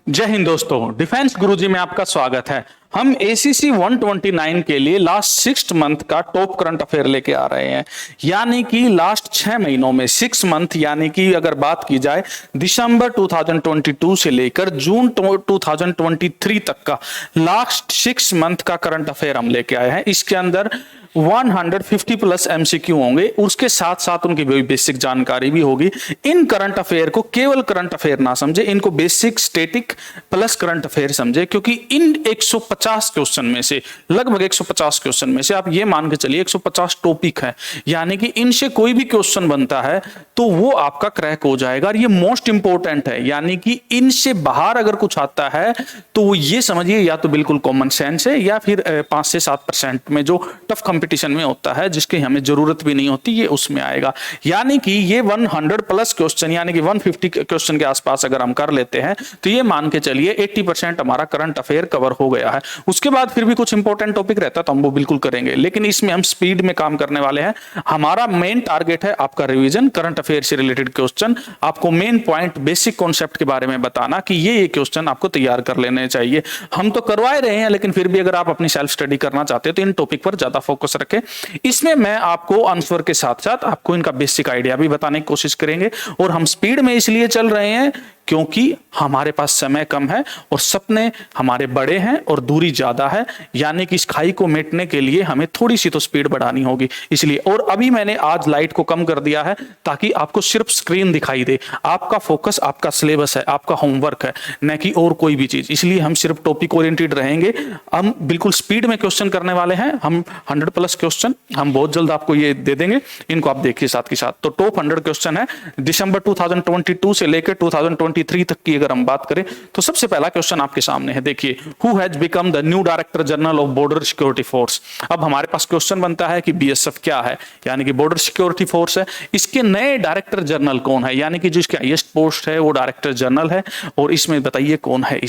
जय हिंद दोस्तों, डिफेंस गुरुजी में आपका स्वागत है। हम ACC 129 के लिए लास्ट 6 मंथ का टॉप करंट अफेयर लेके आ रहे हैं, यानी कि लास्ट 6 महीनों में 6 मंथ, यानी कि अगर बात की जाए दिसंबर 2022 से लेकर जून 2023 तक का लास्ट 6 मंथ का करंट अफेयर हम लेके आए हैं। इसके अंदर 150 प्लस MCQ होंगे, उसके साथ साथ उनकी बेसिक जानकारी भी होगी। इन करंट अफेयर को केवल करंट अफेयर ना समझे, इनको basic static plus current affair समझे, क्योंकि इन 150 क्वेश्चन में से लगभग 150 क्वेश्चन में से आप ये मान के चलिए 150 टॉपिक है, यानी कि इनसे कोई भी क्वेश्चन बनता है तो वो आपका क्रैक हो जाएगा। और ये मोस्ट इंपॉर्टेंट है, यानी कि इनसे बाहर अगर कुछ आता है तो ये समझिए या तो बिल्कुल कॉमन सेंस है या फिर 5 से 7% में जो टफ कंपटीशन में होता है, जिसकी हमें जरूरत भी नहीं होती, ये उसमें आएगा। यानी कि ये 100 प्लस क्वेश्चन, यानी कि 150 क्वेश्चन के आसपास अगर हम कर लेते हैं तो ये मान के चलिए 80% हमारा करंट अफेयर कवर हो गया है। उसके बाद फिर भी कुछ इंपॉर्टेंट टॉपिक रहता है तो हम वो बिल्कुल करेंगे, लेकिन इसमें हम स्पीड में काम करने वाले हैं। हमारा मेन टारगेट है आपका रिवीजन, करंट अफेयर से रिलेटेड क्वेश्चन, आपको मेन पॉइंट बेसिक कॉन्सेप्ट के बारे में बताना कि ये क्वेश्चन आपको तैयार कर लेने चाहिए। हम तो करवाए रहे हैं, लेकिन फिर भी अगर आप अपनी सेल्फ स्टडी करना चाहते हो तो इन टॉपिक पर ज्यादा फोकस रखें। इसमें मैं आपको आंसर के साथ साथ आपको इनका बेसिक आइडिया भी बताने की कोशिश करेंगे। और हम स्पीड में इसलिए चल रहे हैं क्योंकि हमारे पास समय कम है और सपने हमारे बड़े हैं और दूरी ज्यादा है, यानी कि इस खाई को मेटने के लिए हमें थोड़ी सी तो स्पीड बढ़ानी होगी, इसलिए। और अभी मैंने आज लाइट को कम कर दिया है ताकि आपको सिर्फ स्क्रीन दिखाई दे। आपका फोकस आपका सिलेबस है, आपका होमवर्क है, न कि और कोई भी चीज, इसलिए हम सिर्फ टॉपिक ओरिएंटेड रहेंगे। हम बिल्कुल स्पीड में क्वेश्चन करने वाले हैं। हम 100 प्लस क्वेश्चन हम बहुत जल्द आपको ये दे देंगे, इनको आप देखिए साथ के साथ। तो टॉप 100 क्वेश्चन है दिसंबर 2022 से लेकर 2023 तक की अगर हम बात करें तो सबसे पहला क्वेश्चन आपके सामने है, देखिए, who has become the new director general of border security force. अब हमारे पास क्वेश्चन बनता है कि BSF क्या है, यानी कि बॉर्डर सिक्योरिटी फोर्स है, इसके नए डायरेक्टर जनरल कौन है, यानी कि जिसकी हाईएस्ट पोस्ट है वो डायरेक्टर जनरल है। और इसमें बताइए कौन है।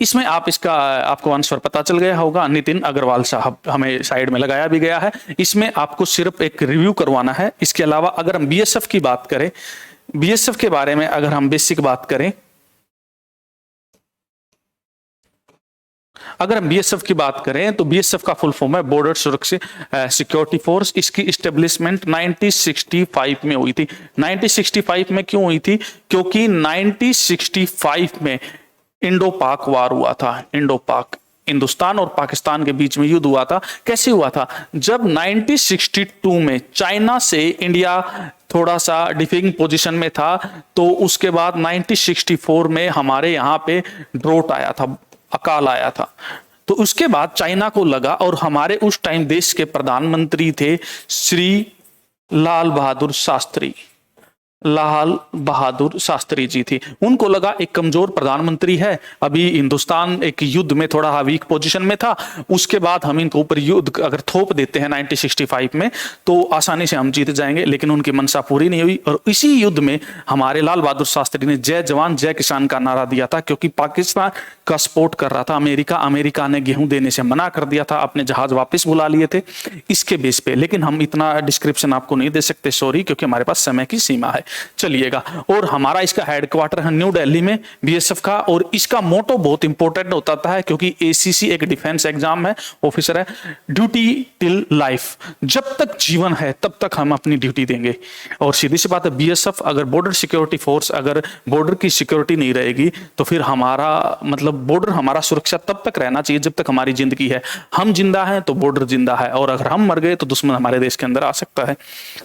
इसमें आपको आंसर पता चल गया होगा, नितिन अग्रवाल साहब, हमें साइड में लगाया भी गया है। इसमें आपको सिर्फ एक रिव्यू करवाना है। इसके अलावा अगर हम BSF की बात करें, BSF के बारे में अगर हम बेसिक बात करें, अगर हम BSF की बात करें तो BSF का फुल फॉर्म है बॉर्डर सुरक्षित सिक्योरिटी फोर्स। इसकी इस्टेब्लिशमेंट 1965 में हुई थी। 1965 में क्यों हुई थी? क्योंकि 1965 में इंडो पाक वार हुआ था। इंडो पाक, हिंदुस्तान और पाकिस्तान के बीच में युद्ध हुआ था। कैसे हुआ था? जब 1962 में चाइना से इंडिया थोड़ा सा डिफिंग पोजीशन में था, तो उसके बाद 1964 में हमारे यहां पे ड्रोट आया था, अकाल आया था। तो उसके बाद चाइना को लगा, और हमारे उस टाइम देश के प्रधानमंत्री थे श्री लाल बहादुर शास्त्री जी थी। उनको लगा एक कमजोर प्रधानमंत्री है, अभी हिंदुस्तान एक युद्ध में थोड़ा वीक पोजीशन में था, उसके बाद हम इनको ऊपर युद्ध अगर थोप देते हैं 1965 में तो आसानी से हम जीत जाएंगे। लेकिन उनकी मंशा पूरी नहीं हुई, और इसी युद्ध में हमारे लाल बहादुर शास्त्री ने जय जवान जय किसान का नारा दिया था, क्योंकि पाकिस्तान का सपोर्ट कर रहा था अमेरिका ने गेहूं देने से मना कर दिया था, अपने जहाज वापस बुला लिए थे इसके बेस पे। लेकिन हम इतना डिस्क्रिप्शन आपको नहीं दे सकते, सॉरी, क्योंकि हमारे पास समय की सीमा है। चलिएगा, और हमारा इसका हेडक्वार्टर है न्यू दिल्ली में BSF का। और इसका मोटो बहुत इंपॉर्टेंट होता है, क्योंकि ACC एक डिफेंस एग्जाम है, ऑफिसर है, ड्यूटी टिल लाइफ, जब तक जीवन है तब तक हम अपनी ड्यूटी देंगे। और सीधी सी बात है, BSF अगर बॉर्डर सिक्योरिटी फोर्स, अगर बॉर्डर की सिक्योरिटी नहीं रहेगी तो फिर हमारा मतलब बॉर्डर हमारा सुरक्षा तब तक रहना चाहिए जब तक हमारी जिंदगी है। हम जिंदा हैं तो बॉर्डर जिंदा है, और अगर हम मर गए तो दुश्मन हमारे देश के अंदर आ सकता है।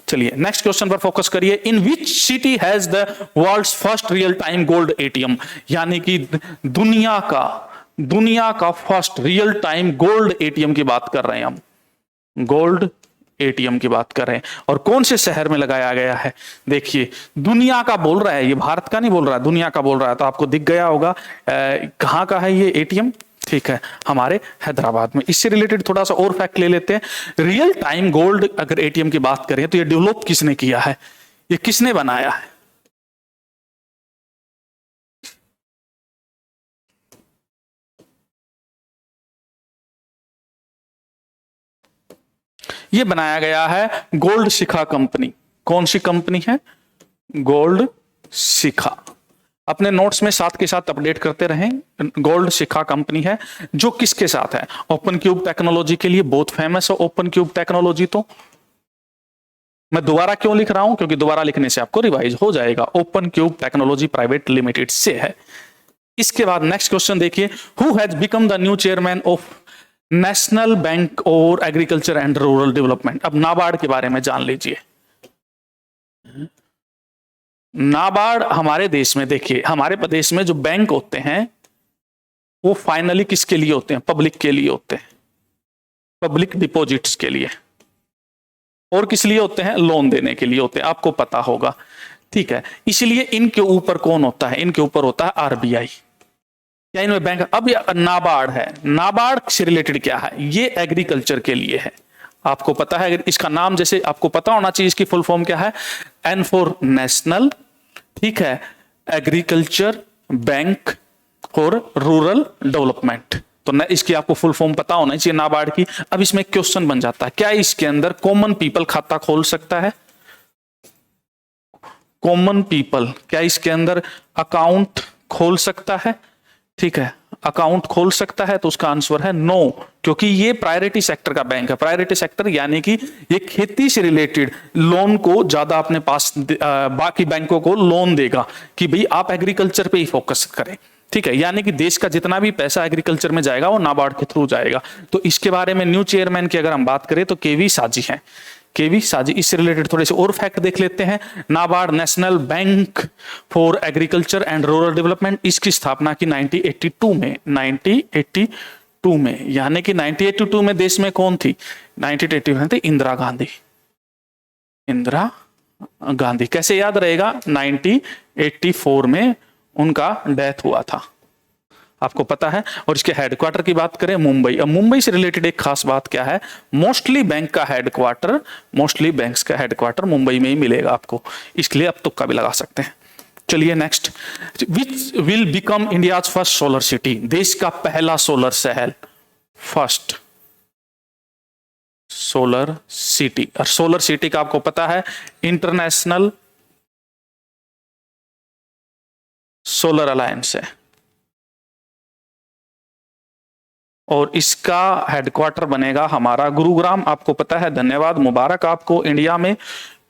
चलिए नेक्स्ट क्वेश्चन पर फोकस करिए। In which city has the world's first real time gold ATM, यानी कि दुनिया का first real time gold ATM की बात कर रहे हैं हम, गोल्ड ATM की बात कर रहे हैं। और कौन से शहर में लगाया गया है? देखिए, दुनिया का बोल रहा है, ये भारत का नहीं बोल रहा है, दुनिया का बोल रहा है, तो आपको दिख गया होगा कहां का है ये ATM। ठीक है, हमारे हैदराबाद में। इससे रिलेटेड थोड़ा सा और फैक्ट ले लेते हैं। रियल टाइम गोल्ड अगर ATM की बात करें तो ये डेवलप किसने किया है, ये किसने बनाया है? ये बनाया गया है गोल्ड शिखा कंपनी। कौन सी कंपनी है? गोल्ड शिखा। अपने नोट्स में साथ के साथ अपडेट करते रहें। गोल्ड शिखा कंपनी है जो किसके साथ है, ओपन क्यूब टेक्नोलॉजी के लिए बहुत फेमस है। ओपन क्यूब टेक्नोलॉजी तो मैं दोबारा क्यों लिख रहा हूं, क्योंकि दोबारा लिखने से आपको रिवाइज हो जाएगा। Open cube technology private limited से है। इसके बाद नेक्स्ट क्वेश्चन देखिए, who has become the new chairman of national bank और एग्रीकल्चर एंड रूरल डेवलपमेंट। अब नाबार्ड के बारे में जान लीजिए। नाबार्ड हमारे देश में, देखिए हमारे प्रदेश में जो बैंक होते हैं वो फाइनली किसके लिए होते हैं, पब्लिक के लिए होते हैं, पब्लिक डिपॉजिट्स के लिए। और किस लिए होते हैं, लोन देने के लिए होते हैं, आपको पता होगा, ठीक है। इसलिए इनके ऊपर कौन होता है, इनके ऊपर होता है आरबीआई, या इनमें बैंक। अब नाबार्ड है, नाबार्ड से रिलेटेड क्या है, ये एग्रीकल्चर के लिए है। आपको पता है, इसका नाम जैसे आपको पता होना चाहिए, इसकी फुल फॉर्म क्या है, एन फॉर नेशनल, ठीक है, एग्रीकल्चर बैंक और रूरल डेवलपमेंट। तो न इसकी आपको फुल फॉर्म पता होना चाहिए नाबार्ड की। अब इसमें क्वेश्चन बन जाता है, क्या इसके अंदर कॉमन पीपल खाता खोल सकता है, कॉमन पीपल क्या इसके अंदर अकाउंट खोल सकता है, ठीक है, अकाउंट खोल सकता है। तो उसका आंसर है नो, क्योंकि ये प्रायोरिटी सेक्टर का बैंक है। प्रायोरिटी सेक्टर यानी कि ये खेती से रिलेटेड लोन को ज्यादा अपने पास बाकी बैंकों को लोन देगा कि भाई आप एग्रीकल्चर पे ही फोकस करें, ठीक है। यानी कि देश का जितना भी पैसा एग्रीकल्चर में जाएगा वो नाबार्ड के थ्रू जाएगा। तो इसके बारे में न्यू चेयरमैन की अगर हम बात करें तो केवी साजी हैं, केवी साजी। इससे रिलेटेड थोड़े से और फैक्ट देख लेते हैं। NABARD national bank for agriculture and rural development, इसकी स्थापना की 1982 में, 1982 में, यानी कि 1982 में देश में कौन थी, 1982 में थी इंदिरा गांधी, इंदिरा गांधी। कैसे याद रहेगा, 1984 में उनका डेथ हुआ था, आपको पता है। और इसके हेडक्वार्टर की बात करें मुंबई। अब मुंबई से रिलेटेड एक खास बात क्या है, मोस्टली बैंक का हेडक्वार्टर, मोस्टली बैंक्स का हेडक्वार्टर मुंबई में ही मिलेगा आपको, इसलिए अब तुक्का भी लगा सकते हैं। चलिए next, which will become India's first solar city, देश का पहला सोलर शहर, फर्स्ट सोलर सिटी। और सोलर सिटी का आपको पता है इंटरनेशनल सोलर अलायंस है, और इसका हेडक्वार्टर बनेगा हमारा गुरुग्राम। आपको पता है, धन्यवाद, मुबारक आपको इंडिया में।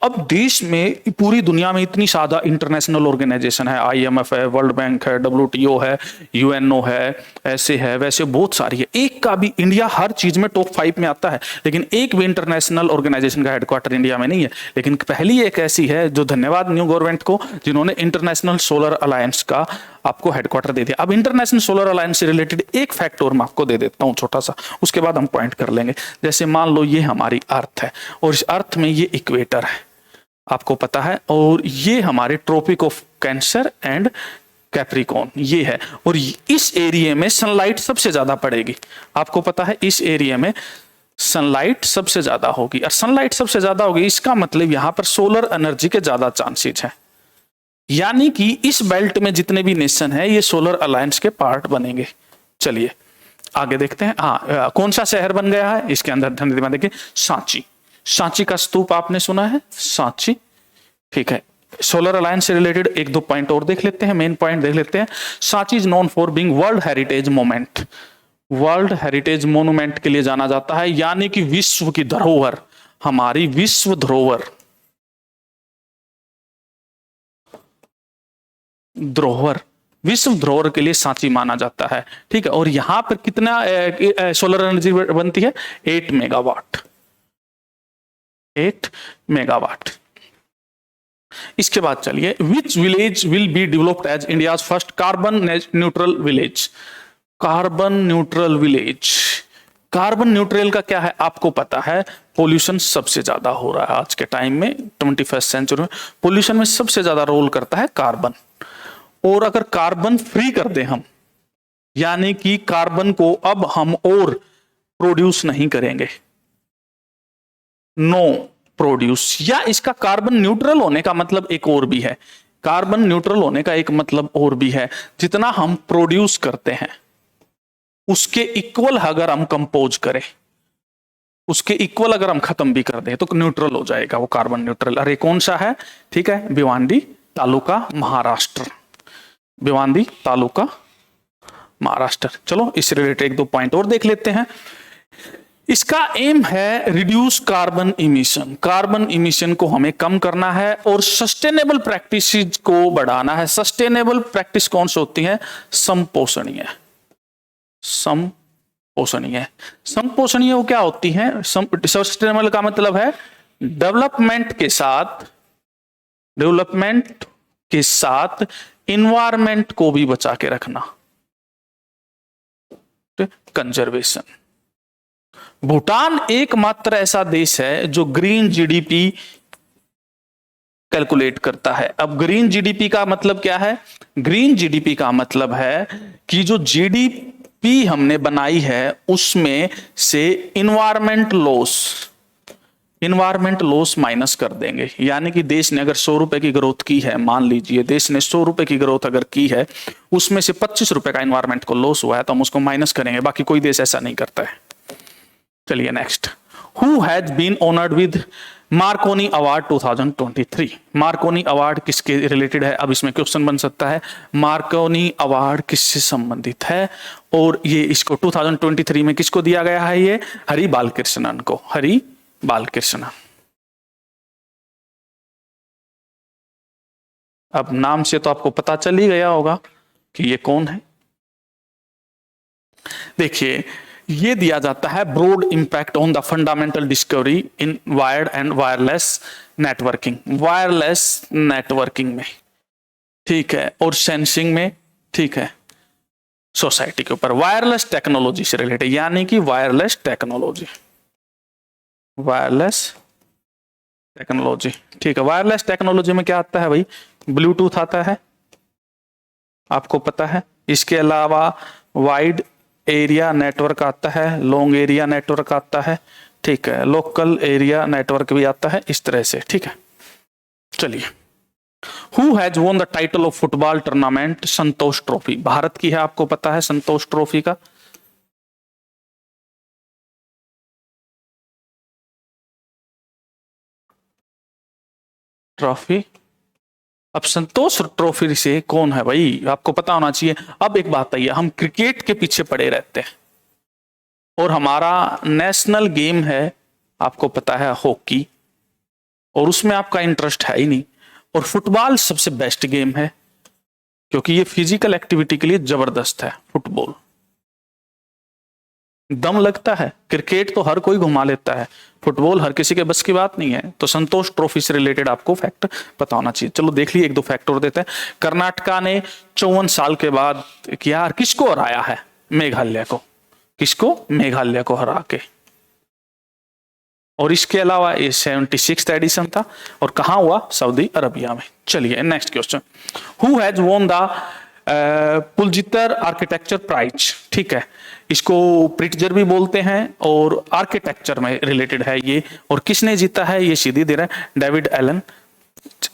अब देश में, पूरी दुनिया में इतनी ज्यादा इंटरनेशनल ऑर्गेनाइजेशन है, आईएमएफ है, वर्ल्ड बैंक है, डब्ल्यूटीओ है, यूएनओ है, ऐसे है वैसे बहुत सारी है। एक का भी, इंडिया हर चीज में टॉप 5 में आता है, लेकिन एक भी इंटरनेशनल ऑर्गेनाइजेशन का हेडक्वार्टर इंडिया में नहीं है। लेकिन पहली एक ऐसी है जो, धन्यवाद न्यू गवर्नमेंट को, जिन्होंने इंटरनेशनल सोलर अलायंस का आपको हेडक्वार्टर दे दिया। अब इंटरनेशनल सोलर अलायंस से रिलेटेड एक फैक्ट और मैं आपको दे देता हूं छोटा सा, उसके बाद हम पॉइंट कर लेंगे। जैसे मान लो ये हमारी अर्थ है, और इस अर्थ में ये इक्वेटर है, आपको पता है, और ये हमारे tropic of cancer and capricorn ये है। और इस एरिया में सनलाइट सबसे ज्यादा पड़ेगी, आपको पता है, इस एरिया में सनलाइट सबसे ज्यादा होगी। और सनलाइट सबसे ज्यादा होगी, इसका मतलब यहां पर सोलर एनर्जी के ज्यादा चांसेस हैं। यानी कि इस बेल्ट में जितने भी नेशन है ये सोलर अलायंस के पार्ट बनेंगे। चलिए आगे देखते हैं। हाँ, कौन सा शहर बन गया है इसके अंदर, धन्यवाद। देखिए सांची, सांची का स्तूप आपने सुना है, सांची, ठीक है। सोलर अलायंस से रिलेटेड एक दो पॉइंट और देख लेते हैं, मेन पॉइंट देख लेते हैं। Sanchi is known for being world heritage moment, world heritage monument के लिए जाना जाता है, यानी कि विश्व की धरोहर, हमारी विश्व धरोहर, धरोहर, विश्व धरोहर के लिए सांची माना जाता है, ठीक है। और यहां पर कितना सोलर एनर्जी बनती है, 8 मेगावाट, 8 मेगावाट। इसके बाद चलिए, which village will be developed as India's first carbon neutral village, carbon neutral village. Carbon neutral का क्या है, आपको पता है, पोल्यूशन सबसे ज्यादा हो रहा है आज के टाइम में, 21st सेंचुरी में पोल्यूशन में सबसे ज्यादा रोल करता है कार्बन। और अगर कार्बन फ्री कर दें हम, यानी कि कार्बन को अब हम और प्रोड्यूस नहीं करेंगे, नो प्रोड्यूस, या इसका कार्बन न्यूट्रल होने का मतलब एक और भी है, कार्बन न्यूट्रल होने का एक मतलब और भी है, जितना हम प्रोड्यूस करते हैं उसके इक्वल अगर हम कंपोज करें, उसके इक्वल अगर हम खत्म भी कर दें तो न्यूट्रल हो जाएगा वो कार्बन न्यूट्रल। अरे कौन सा है, ठीक है, भिवांडी तालुका, महाराष्ट्र, भिवांदी तालुका महाराष्ट्र। चलो इससे रिलेटेड एक दो पॉइंट और देख लेते हैं। इसका एम है reduce carbon emission. Carbon emission को हमें कम करना है और सस्टेनेबल प्रैक्टिसेस को बढ़ाना है। सस्टेनेबल प्रैक्टिस कौन सी होती है? समपोषणीय। समपोषणीय समपोषणीय क्या होती है? सस्टेनेबल का मतलब है डेवलपमेंट के साथ इन्वायरमेंट को भी बचा के रखना, कंजर्वेशन। भूटान एकमात्र ऐसा देश है जो ग्रीन जीडीपी कैलकुलेट करता है। अब ग्रीन जीडीपी का मतलब क्या है? ग्रीन जीडीपी का मतलब है कि जो जीडीपी हमने बनाई है उसमें से इन्वायरमेंट लॉस माइनस कर देंगे। यानी कि देश ने अगर 100 रुपए की ग्रोथ की है, मान लीजिए देश ने 100 रुपए की ग्रोथ अगर की है, उसमें से 25 रुपए का इन्वायरमेंट को लॉस हुआ है तो हम उसको माइनस करेंगे। बाकी कोई देश ऐसा नहीं करता है। चलिए next. Who has been honoured with Marconi award 2023? Marconi award किसके रिलेटेड है? अब इसमें क्वेश्चन बन सकता है मार्कोनी अवार्ड किससे संबंधित है, और ये इसको 2023 में किसको दिया गया है? ये हरि बालकृष्णन को। हरि बालकृष्णन। अब नाम से तो आपको पता चल ही गया होगा कि ये कौन है। देखिए ये दिया जाता है broad impact on the fundamental discovery in wired and wireless networking. Wireless networking में, ठीक है, और सेंसिंग में, ठीक है, सोसाइटी के ऊपर वायरलेस टेक्नोलॉजी से रिलेटेड, यानी कि वायरलेस टेक्नोलॉजी, ठीक है। वायरलेस टेक्नोलॉजी में क्या आता है भाई? ब्लूटूथ आता है, आपको पता है। इसके अलावा वाइड एरिया नेटवर्क आता है, लॉन्ग एरिया नेटवर्क आता है, ठीक है, लोकल एरिया नेटवर्क भी आता है, इस तरह से, ठीक है। चलिए, who has won the title of football tournament Santosh trophy? Bharat की है, आपको पता है संतोष ट्रॉफी का। ट्रॉफी, अब संतोष ट्रॉफी से कौन है भाई? आपको पता होना चाहिए। अब एक बात है, हम क्रिकेट के पीछे पड़े रहते हैं और हमारा नेशनल गेम है, आपको पता है, हॉकी, और उसमें आपका इंटरेस्ट है ही नहीं। और फुटबॉल सबसे बेस्ट गेम है क्योंकि ये फिजिकल एक्टिविटी के लिए जबरदस्त है। फुटबॉल दम लगता है, क्रिकेट तो हर कोई घुमा लेता है, फुटबॉल हर किसी के बस की बात नहीं है। तो संतोष ट्रॉफी से रिलेटेड आपको फैक्ट पता होना चाहिए। चलो देख लिए, एक दो फैक्ट और देते हैं। कर्नाटका ने 54 साल के बाद यार किसको हराया है? मेघालय को। किसको? मेघालय को हरा के। और इसके अलावा ये 76th एडिशन था और कहां हुआ? सऊदी अरबिया में। चलिए next question. Who has won the Pulitzer architecture prize? ठीक है, इसको प्रिट्जर भी बोलते हैं और आर्किटेक्चर में रिलेटेड है ये। और किसने जीता है? ये सीधी दे रहा है, डेविड एलन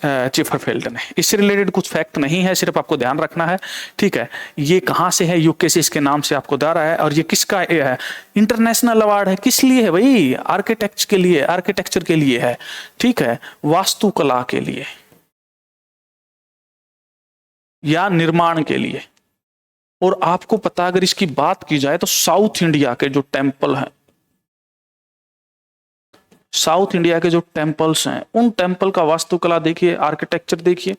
चिफरफेल्ड ने। इससे रिलेटेड कुछ फैक्ट नहीं है, सिर्फ आपको ध्यान रखना है, ठीक है। ये कहां से है? यूके से इसके नाम से आपको दे रहा है। और ये किसका है? इंटरनेशनल अवार्ड है। किस लिए है भाई? आर्किटेक्ट के लिए, आर्किटेक्चर के लिए है, ठीक है, वास्तुकला के लिए या निर्माण के लिए। और आपको पता, अगर इसकी बात की जाए तो साउथ इंडिया के जो टेम्पल हैं, साउथ इंडिया के जो टेम्पल्स हैं, उन टेम्पल का वास्तुकला देखिए, आर्किटेक्चर देखिए।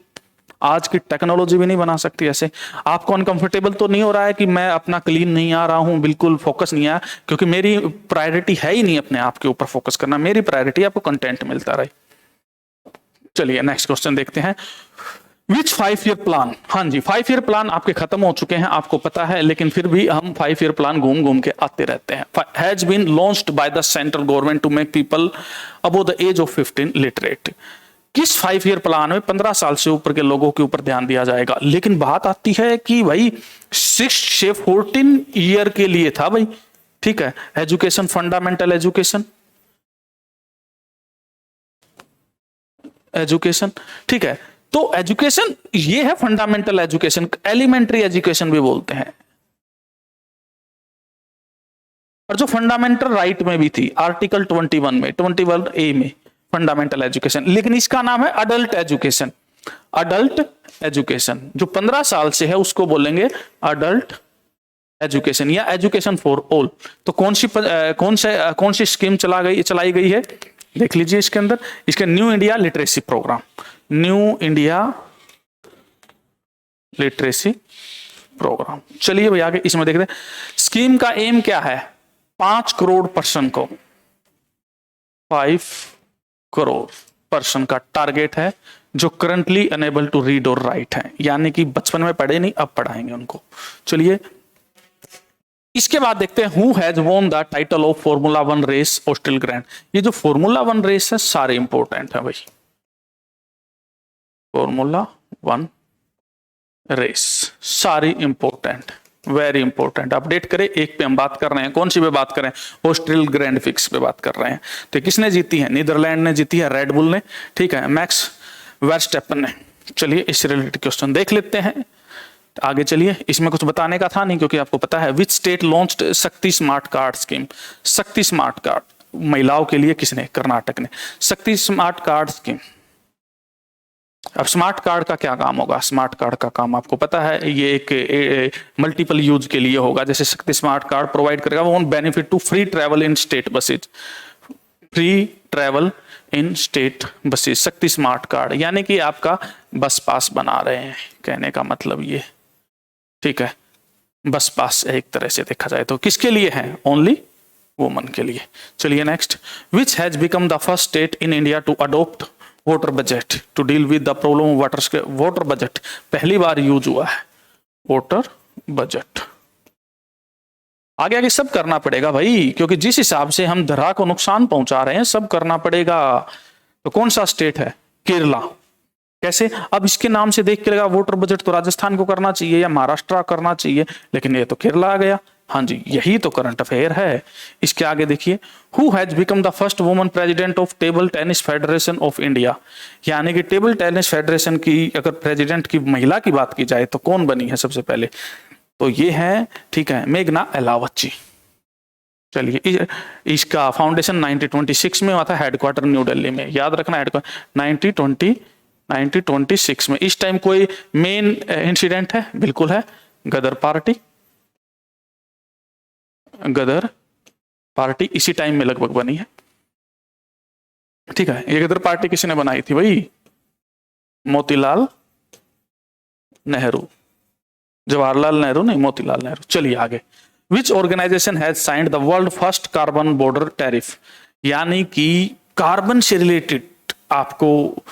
आज की टेक्नोलॉजी भी नहीं बना सकती ऐसे। आपको अनकंफर्टेबल तो नहीं हो रहा है कि मैं अपना क्लीन नहीं आ रहा हूं, बिल्कुल फोकस नहीं आया? क्योंकि मेरी प्रायोरिटी है ही नहीं अपने आप के ऊपर फोकस करना, मेरी प्रायोरिटी आपको कंटेंट मिलता रहे। चलिए नेक्स्ट क्वेश्चन देखते हैं। विच 5 ईयर प्लान? हाँ जी, 5 ईयर प्लान आपके खत्म हो चुके हैं, आपको पता है, लेकिन फिर भी हम 5 ईयर प्लान घूम घूम के आते रहते हैं। Has been launched by the central government to make people above the age of 15 literate. किस 5 ईयर प्लान में 15 साल से ऊपर के लोगों के ऊपर ध्यान दिया जाएगा? लेकिन बात आती है कि भाई 6 से 14 ईयर के लिए था भाई, ठीक है, एजुकेशन, फंडामेंटल एजुकेशन, ठीक है। तो एजुकेशन ये है फंडामेंटल एजुकेशन, एलिमेंट्री एजुकेशन भी बोलते हैं। और जो फंडामेंटल राइट में भी थी, आर्टिकल 21 में, 21A में फंडामेंटल एजुकेशन, लेकिन इसका नाम है अडल्ट एजुकेशन। अडल्ट एजुकेशन, जो 15 साल से है उसको बोलेंगे अडल्ट एजुकेशन या एजुकेशन फॉर ऑल। तो कौन सी स्कीम चलाई गई है, देख लीजिए इसके अंदर, इसके new India literacy program, new India literacy program. चलिए भाई आगे इसमें देखते हैं, स्कीम का एम क्या है, 5 करोड़ पर्सन को, 5 करोड़ पर्सन का टारगेट है जो करंटली अनेबल टू रीड और राइट है, यानी कि बचपन में पढ़े नहीं, अब पढ़ाएंगे उनको। चलिए इसके बाद देखते हैं, who has won the title of formula 1 race Australian grand. ये जो फॉर्मूला 1 रेस है सारे इंपॉर्टेंट है भाई, फॉर्मूला 1 रेस सारी इंपॉर्टेंट, वेरी इंपॉर्टेंट। अपडेट करें, एक पे हम बात कर रहे हैं, कौन सी पे बात कर रहे हैं, ऑस्ट्रेल ग्रैंड फिक्स पे बात कर रहे हैं। तो किसने जीती है, नीदरलैंड ने जीती है, रेड बुल ने, ठीक है, मैक्स वर्स्टेपन ने। चलिए इस रिलेटेड क्वेश्चन देख लेते हैं आगे। चलिए इसमें कुछ बताने का था नहीं क्योंकि आपको पता है। विच स्टेट लॉन्च्ड शक्ति स्मार्ट कार्ड स्कीम, शक्ति स्मार्ट कार्ड महिलाओं के लिए किसने, कर्नाटक ने, शक्ति स्मार्ट कार्ड स्कीम। अब स्मार्ट कार्ड का क्या काम होगा, स्मार्ट कार्ड का काम आपको पता है, ये एक मल्टीपल यूज के लिए होगा। जैसे शक्ति स्मार्ट कार्ड प्रोवाइड करेगा वो benefit to free travel in state buses, free travel in state buses, Shakti smart card, यानी कि आपका बस पास बना रहे हैं, कहने का मतलब ये, ठीक है, बस पास एक तरह से देखा जाए तो किसके लिए है, ओनली वुमन के लिए। चलिए next, which has become the first state in India to adopt water budget to deal with the problem of water. Water budget पहली बार यूज हुआ है, वाटर बजट। आगे आगे सब करना पड़ेगा भाई, क्योंकि जिस हिसाब से हम धरा को नुकसान पहुंचा रहे हैं सब करना पड़ेगा। तो कौन सा स्टेट है, केरला। कैसे, अब इसके नाम से देख के लगा वाटर बजट तो राजस्थान को करना चाहिए या महाराष्ट्र करना चाहिए, लेकिन ये तो केरला आ गया। हाँ जी, यही तो करंट अफेयर है। इसके आगे देखिए, who has become the first woman president of table tennis federation of India, यानी कि टेबल टेनिस फेडरेशन की अगर प्रेसिडेंट की महिला की बात की जाए तो कौन बनी है सबसे पहले, तो ये है, ठीक है, मेघना अहलावत जी। चलिए इसका फाउंडेशन 1926 में हुआ था, हेडक्वार्टर न्यू दिल्ली में, याद रखना हेडक्वार्टर 1926 में। इस टाइम कोई मेन इंसिडेंट है, बिल्कुल है, गदर पार्टी, गदर पार्टी इसी टाइम में लगभग बनी है, ठीक है। ये गदर पार्टी किसने बनाई थी भाई, मोतीलाल नेहरू, जवाहरलाल नेहरू नहीं, मोतीलाल नेहरू। चलिए आगे, which organisation has signed the world first carbon border tariff, यानी कि कार्बन से रिलेटेड आपको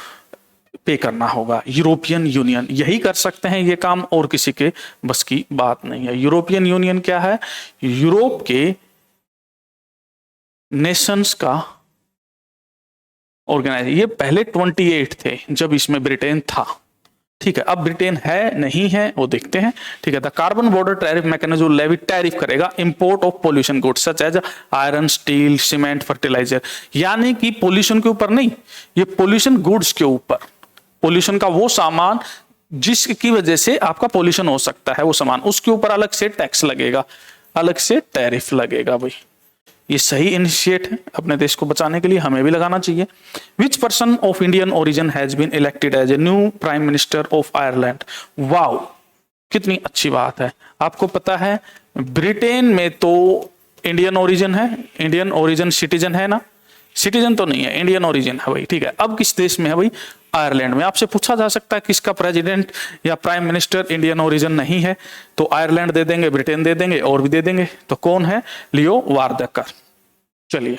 पे करना होगा, यूरोपियन यूनियन यही कर सकते हैं ये काम, और किसी के बस की बात नहीं है। यूरोपियन यूनियन क्या है, यूरोप के नेशंस का ऑर्गेनाइजेशन। ये पहले 28 थे जब इसमें ब्रिटेन था, ठीक है, अब ब्रिटेन है नहीं है वो देखते हैं, ठीक है। The carbon border tariff mechanism levy tariff करेगा import of pollution goods such as iron, steel, cement, fertiliser, यानी कि पोल्यूशन के ऊपर नहीं, ये पोल्यूशन गुड्स के ऊपर, पोल्यूशन का वो सामान जिसकी वजह से आपका पोल्यूशन हो सकता है वो सामान, उसके ऊपर अलग से टैक्स लगेगा, अलग से टैरिफ लगेगा भाई। ये सही इनिशिएट है अपने देश को बचाने के लिए, हमें भी लगाना चाहिए। Which person of Indian origin has been elected as a new prime minister of Ireland. Wow, कितनी अच्छी बात है। आपको पता है ब्रिटेन में तो इंडियन ओरिजिन है, इंडियन ओरिजिन सिटीजन है ना, सिटीजन तो नहीं है, इंडियन ओरिजिन है भाई, ठीक है। अब किस देश में है भाई, आयरलैंड में। आपसे पूछा जा सकता है किसका प्रेसिडेंट या प्राइम मिनिस्टर इंडियन ओरिजिन नहीं है, तो आयरलैंड दे देंगे, ब्रिटेन दे देंगे, और भी दे देंगे। तो कौन है, लियो वार्डकर। चलिए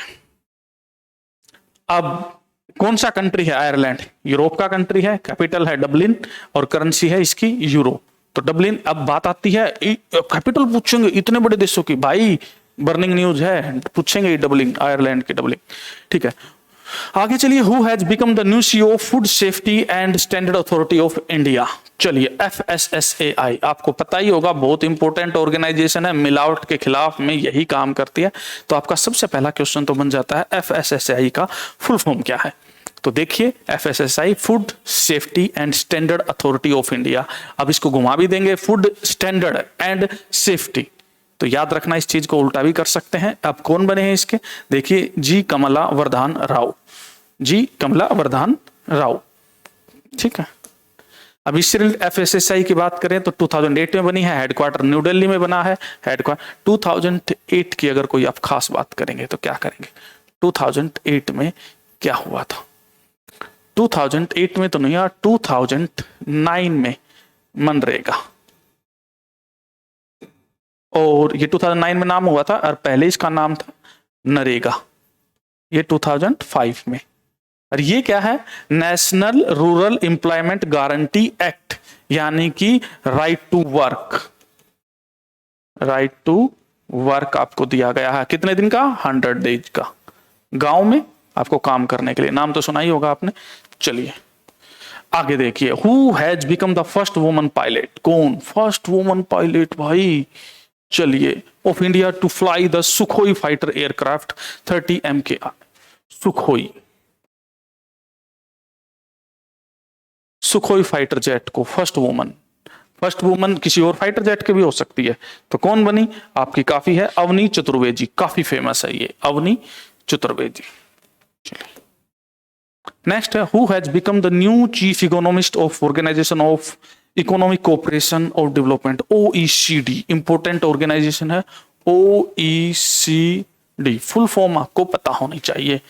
अब कौन सा कंट्री है आयरलैंड, यूरोप का कंट्री है, कैपिटल है डबलिन और करेंसी है इसकी यूरो। तो डबलिन, अब बात आती है कैपिटल पूछेंगे इतने बड़े देशों की, भाई बर्निंग न्यूज है, पूछेंगे डबलिन, आयरलैंड की डबलिन, ठीक है। आगे चलिए, who has become the new CEO food safety and standard authority of India. चलिए FSSAI, आपको पता ही होगा, बहुत इंपॉर्टेंट ऑर्गेनाइजेशन है, मिलावट के खिलाफ में यही काम करती है। तो आपका सबसे पहला क्वेश्चन तो बन जाता है FSSAI का फुल फॉर्म क्या है। तो देखिए FSSAI food safety and standard authority of India. अब इसको घुमा भी देंगे, फूड स्टैंडर्ड एंड सेफ्टी, तो याद रखना इस चीज को उल्टा भी कर सकते हैं। अब कौन बने हैं इसके, देखिए जी कमला वर्धन राव, जी कमला वर्धन राव, ठीक है। अभी सिर्फ FSSAI की बात करें तो 2008 में बनी है, हेडक्वार्टर न्यू दिल्ली में बना है। हेडक्वार्टर 2008 की अगर कोई आप खास बात करेंगे तो क्या करेंगे, 2008 में क्या हुआ था? 2008 में तो नहीं यार, 2009 में मनरेगा, और ये 2009 में नाम हुआ था और पहले इसका नाम था नरेगा, ये 2005 में। और ये क्या है, national rural employment guarantee act, यानी कि right to work, right to work आपको दिया गया है। कितने दिन का? 100 डेज का, गांव में आपको काम करने के लिए। नाम तो सुना ही होगा आपने। चलिए आगे देखिए, who has become the first woman pilot? कौन फर्स्ट वुमन पायलट भाई? चलिए, of India to fly the Sukhoi fighter aircraft 30 MKI। Sukhoi fighter jet को फर्स्ट वुमन किसी और फाइटर जेट के भी हो सकती है, तो कौन बनी आपकी? काफी है, अवनी चतुर्वेदी, काफी फेमस है ये अवनी चतुर्वेदी। नेक्स्ट है, who has become the new chief economist of organisation of economic cooperation और डेवलपमेंट, OECD। इंपोर्टेंट ऑर्गेनाइजेशन है OECD, फुल फॉर्म आपको पता होनी चाहिए।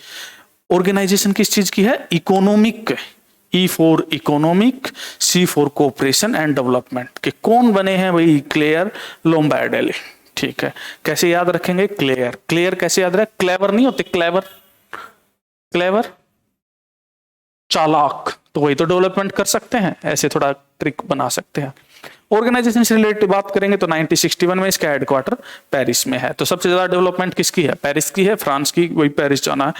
ऑर्गेनाइजेशन किस चीज की है? Economic, E for economic, C for cooperation and development के कौन बने हैं भाई? Clare Lombardelli. ठीक है, कैसे याद रखेंगे? क्लेयर कैसे याद रखें? क्लेवर नहीं होते, क्लेवर चालाक, तो वही तो डेवलपमेंट कर सकते हैं, ऐसे थोड़ा ट्रिक बना सकते हैं। ऑर्गेनाइजेशन से रिलेटेड बात करेंगे तो 1961 में इसका हेडक्वार्टर पेरिस में है। तो सबसे ज्यादा डेवलपमेंट किसकी है? पेरिस की है, फ्रांस की, वही पेरिस जाना है।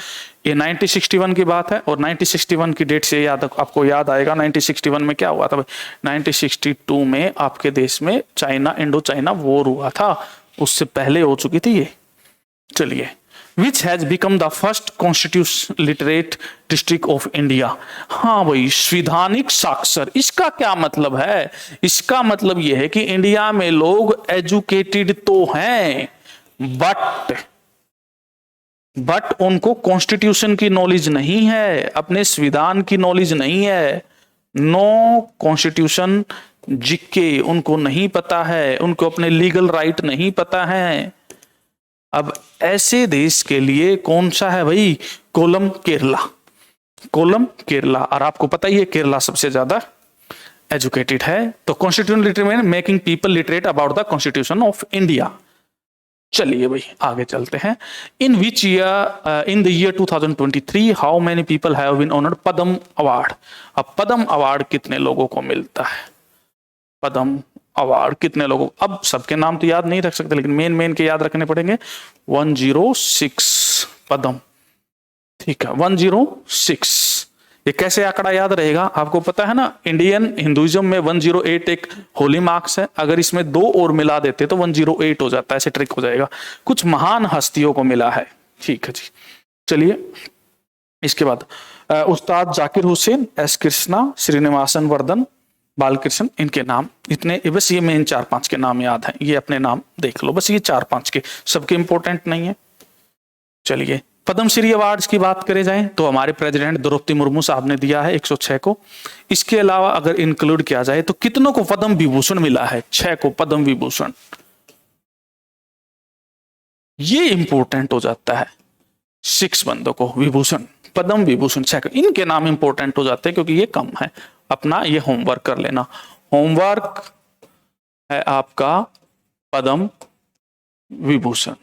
ये 1961 की बात है, और 1961 की डेट से आपको याद आएगा 1961 में क्या हुआ था। 1962 में आपके देश में चाइना इंडो चाइना वॉर हुआ था, उससे पहले हो चुकी थी ये। चलिए, विच has become the first constitution literate district of India? हाँ भाई, संवैधानिक साक्षर। इसका क्या मतलब है? इसका मतलब यह है कि इंडिया में लोग एजुकेटेड तो हैं, बट उनको कॉन्स्टिट्यूशन की नॉलेज नहीं है, अपने संविधान की नॉलेज नहीं है। नो कॉन्स्टिट्यूशन जीके उनको नहीं पता है, उनको अपने लीगल राइट नहीं पता है। अब ऐसे देश के लिए कौन सा है भाई? कोलम केरला। और आपको पता ही है केरला सबसे ज्यादा एजुकेटेड है। तो constitution literate, making people literate about the Constitution of India. चलिए भाई आगे चलते हैं। In which year, in the year 2023 how many people have been honoured Padma award? अब पद्म अवार्ड कितने लोगों को मिलता है? पद्म अवार्ड कितने लोगों? अब सबके नाम तो याद नहीं रख सकते, लेकिन मेन के याद रखने पड़ेंगे। 106 पद्म। ठीक है, 106। ये कैसे आंकड़ा याद रहेगा? आपको पता है ना, इंडियन हिंदुइज्म में 108 एक होली मार्क्स है। अगर इसमें 2 और मिला देते तो 108 हो जाता है, ऐसे ट्रिक हो जाएगा। कुछ महान हस्तियों को मिला है। ठीक है जी, चलिए इसके बाद उस्ताद जाकिर हुसैन, S कृष्णा, श्रीनिवासन वर्धन, बालकृष्ण, इनके नाम इतने, बस ये मेन 4-5 के नाम याद हैं, ये अपने नाम देख लो, बस ये 4-5 के, सबके इंपॉर्टेंट नहीं है। चलिए पद्मश्री अवार्ड्स की बात करें जाए तो हमारे प्रेसिडेंट द्रौपदी मुर्मू साहब ने दिया है 106 को। इसके अलावा अगर इंक्लूड किया जाए तो कितनों को पद्म विभूषण मिला है? 6 को पद्म विभूषण। ये इंपॉर्टेंट हो जाता है, 6 बंदों को विभूषण, पद्म विभूषण 6। इनके नाम इंपॉर्टेंट हो जाते हैं क्योंकि ये कम है। अपना ये होमवर्क कर लेना, होमवर्क है आपका पद्म विभूषण,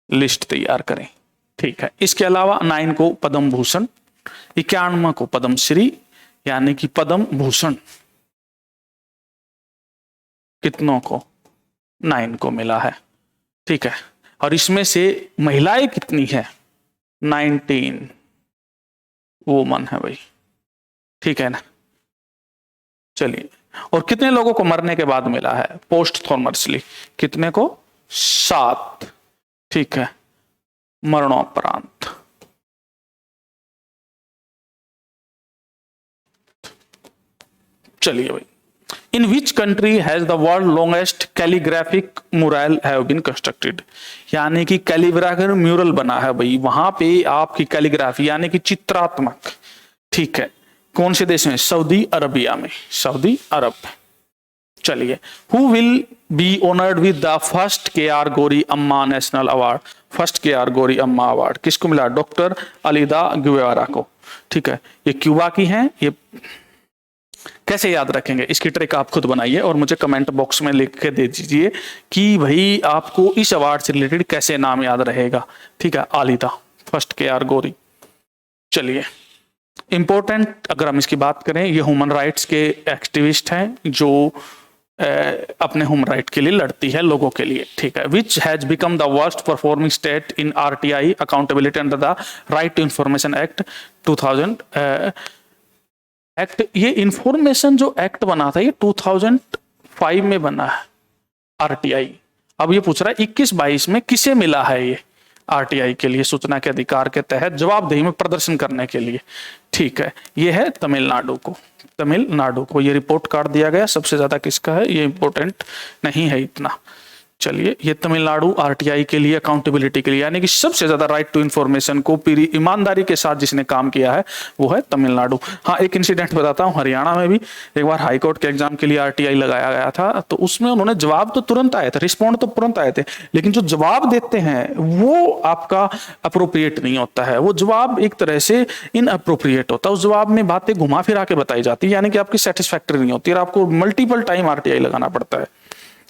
लिस्ट तैयार करें। ठीक है, इसके अलावा 9 को पद्म भूषण, 91 को पद्मश्री, यानी कि पद्म भूषण कितनों को? 9 को मिला है। ठीक है, और इसमें से महिलाएं कितनी है? 19 वुमन है भाई। ठीक है ना। चलिए, और कितने लोगों को मरने के बाद मिला है? पोस्ट थॉर्मसली, कितने को? 7। ठीक है, मरणोपरांत। चलिए भाई, in which country has the world longest calligraphic mural have been constructed? यानी कि कैलीग्राफिक म्यूरल बना है भाई, वहां पे आपकी कैलीग्राफी यानी कि चित्रात्मक, ठीक है, कौन से देश में? सऊदी अरबिया में, सऊदी अरब। चलिए, who will be honoured with the first KR Gouri Amma national award? First KR Gouri Amma award किसको मिला? डॉक्टर अलीदा गुवेरा को। ठीक है, ये क्यूबा की हैं। ये कैसे याद रखेंगे, इसकी ट्रिक आप खुद बनाइए और मुझे कमेंट बॉक्स में लिख के दे दीजिए कि भाई आपको इस अवार्ड से रिलेटेड कैसे नाम याद रहेगा। ठीक है, आलिदा, फर्स्ट KR गौरी। चलिए, इंपॉर्टेंट अगर हम इसकी बात करें, ये ह्यूमन राइट्स के एक्टिविस्ट हैं जो अपने ह्यूमन राइट के लिए लड़ती है लोगों के लिए। ठीक है, which has become the worst performing state in RTI accountability under the right to information act 2000 act. ये इंफॉर्मेशन जो एक्ट बना था ये 2005 में बना है RTI। अब ये पूछ रहा है 21-22 में किसे मिला है ये RTI के लिए सूचना के अधिकार के तहत जवाबदेही में प्रदर्शन करने के लिए। ठीक है, ये है तमिलनाडु को, तमिलनाडु को ये रिपोर्ट कार्ड दिया गया। सबसे ज्यादा किसका है, ये इंपॉर्टेंट नहीं है इतना। चलिए, ये तमिलनाडु RTI के लिए अकाउंटेबिलिटी के लिए यानी कि सबसे ज्यादा राइट टू इंफॉर्मेशन को पूरी ईमानदारी के साथ जिसने काम किया है वो है तमिलनाडु। हाँ, एक इंसिडेंट बताता हूँ, हरियाणा में भी एक बार हाई कोर्ट के एग्जाम के लिए RTI लगाया गया था, तो उसमें उन्होंने जवाब तो तुरंत आए थे, रिस्पॉन्ड तो तुरंत आए थे, लेकिन जो जवाब देते हैं वो आपका अप्रोप्रिएट नहीं होता है। वो जवाब एक तरह से इनअप्रोप्रिएट होता है, उस जवाब में बातें घुमा फिरा के बताई जाती है, यानी कि आपकी सेटिस्फैक्टरी नहीं होती और आपको मल्टीपल टाइम RTI लगाना पड़ता है।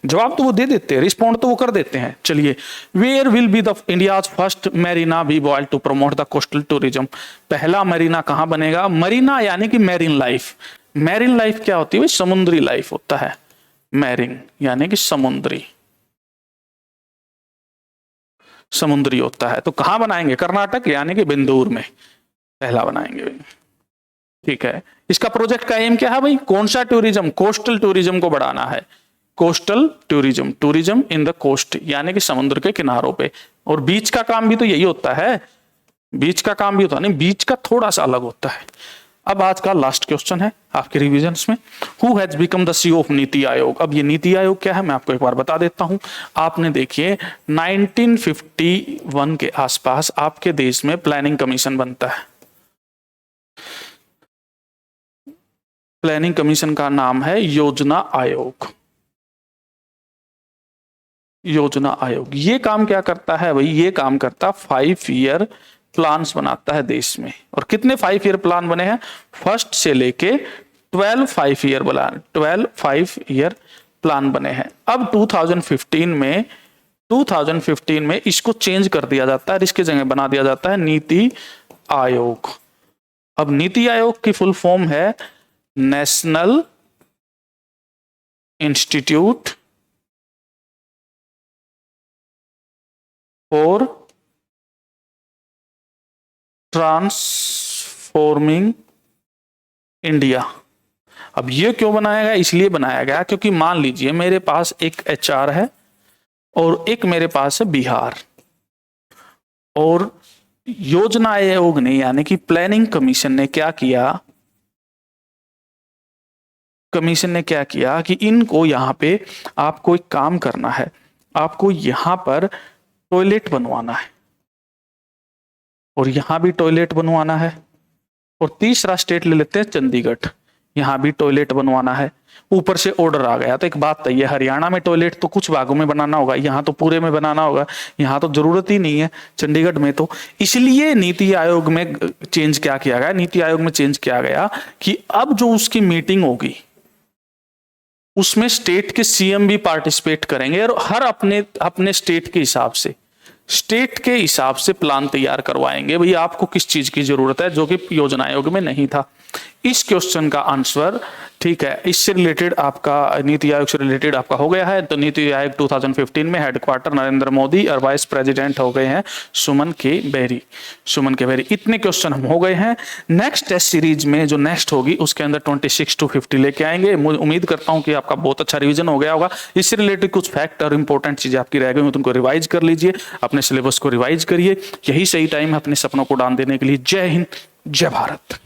जवाब तो वो दे देते हैं, रिस्पॉन्ड तो वो कर देते हैं। चलिए, where will be the India's first marina be built to promote the coastal tourism? पहला मरीना कहां बनेगा? मरीना यानी कि मैरीन लाइफ। मैरीन लाइफ क्या होती है? समुद्री लाइफ होता है। मैरीन यानी कि समुद्री, समुद्री होता है। तो कहां बनाएंगे? कर्नाटक यानी कि बिंदूर में पहला बनाएंगे। ठीक है, इसका प्रोजेक्ट का एम क्या है भाई? कौन सा टूरिज्म? कोस्टल टूरिज्म को बढ़ाना है। Coastal tourism, tourism in the coast यानी कि समुद्र के किनारों पे। और बीच का काम भी तो यही होता है, बीच का काम भी होता है, नहीं बीच का थोड़ा सा अलग होता है। अब आज का लास्ट क्वेश्चन है आपके रिविजन्स में, who has become the CEO of NITI Aayog? अब ये नीति आयोग क्या है मैं आपको एक बार बता देता हूं। आपने देखिए 1951 के आसपास आपके देश में प्लानिंग कमीशन बनता है। प्लानिंग कमीशन का नाम है योजना आयोग। योजना आयोग ये काम क्या करता है भाई? ये काम करता 5 ईयर प्लान्स बनाता है देश में। और कितने 5 ईयर प्लान बने हैं? फर्स्ट से लेके 12 5 ईयर प्लान, 12 5 ईयर प्लान बने हैं। अब 2015 में इसको चेंज कर दिया जाता है, इसके जगह बना दिया जाता है नीति आयोग। अब नीति आयोग की फुल फॉर्म है national institute for transforming India. अब ये क्यों बनाया गया? इसलिए बनाया गया क्योंकि मान लीजिए मेरे पास एक HR है और एक मेरे पास है बिहार, और योजना आयोग ने यानी कि प्लानिंग कमीशन ने क्या किया? कमीशन ने क्या किया कि इनको यहाँ पे आपको एक काम करना है, आपको यहाँ पर टॉयलेट बनवाना है और यहां भी टॉयलेट बनवाना है, और तीसरा स्टेट ले लेते हैं चंडीगढ़, यहां भी टॉयलेट बनवाना है। ऊपर से ऑर्डर आ गया। तो एक बात है, ये हरियाणा में टॉयलेट तो कुछ भागों में बनाना होगा, यहाँ तो पूरे में बनाना होगा, यहाँ तो जरूरत ही नहीं है चंडीगढ़ में। तो इसलिए नीति आयोग में चेंज क्या किया गया? नीति आयोग में चेंज किया गया कि अब जो उसकी मीटिंग होगी उसमें स्टेट के CM भी पार्टिसिपेट करेंगे और हर अपने स्टेट के हिसाब से प्लान तैयार करवाएंगे। भैया आपको किस चीज की जरूरत है, जो कि योजना आयोग में नहीं था। इस क्वेश्चन का आंसर, ठीक है, इससे रिलेटेड आपका नीति आयोग से रिलेटेड आपका हो गया है। तो नीति आयोग 2015 में हेडक्वार्टर नरेंद्र मोदी और वाइस प्रेसिडेंट हो गए हैं सुमन के बेरी। इतने क्वेश्चन हम हो गए हैं। नेक्स्ट टेस्ट सीरीज में जो नेक्स्ट होगी उसके अंदर 26 to 50 लेके आएंगे। उम्मीद करता हूं कि आपका बहुत अच्छा रिवीजन हो गया होगा। इससे रिलेटेड कुछ फैक्ट और इंपॉर्टेंट चीजें आपकी रह गई, उनको रिवाइज कर लीजिए, अपने सिलेबस को रिवाइज करिए। यही सही टाइम है अपने सपनों को उड़ान देने के लिए। जय हिंद, जय भारत।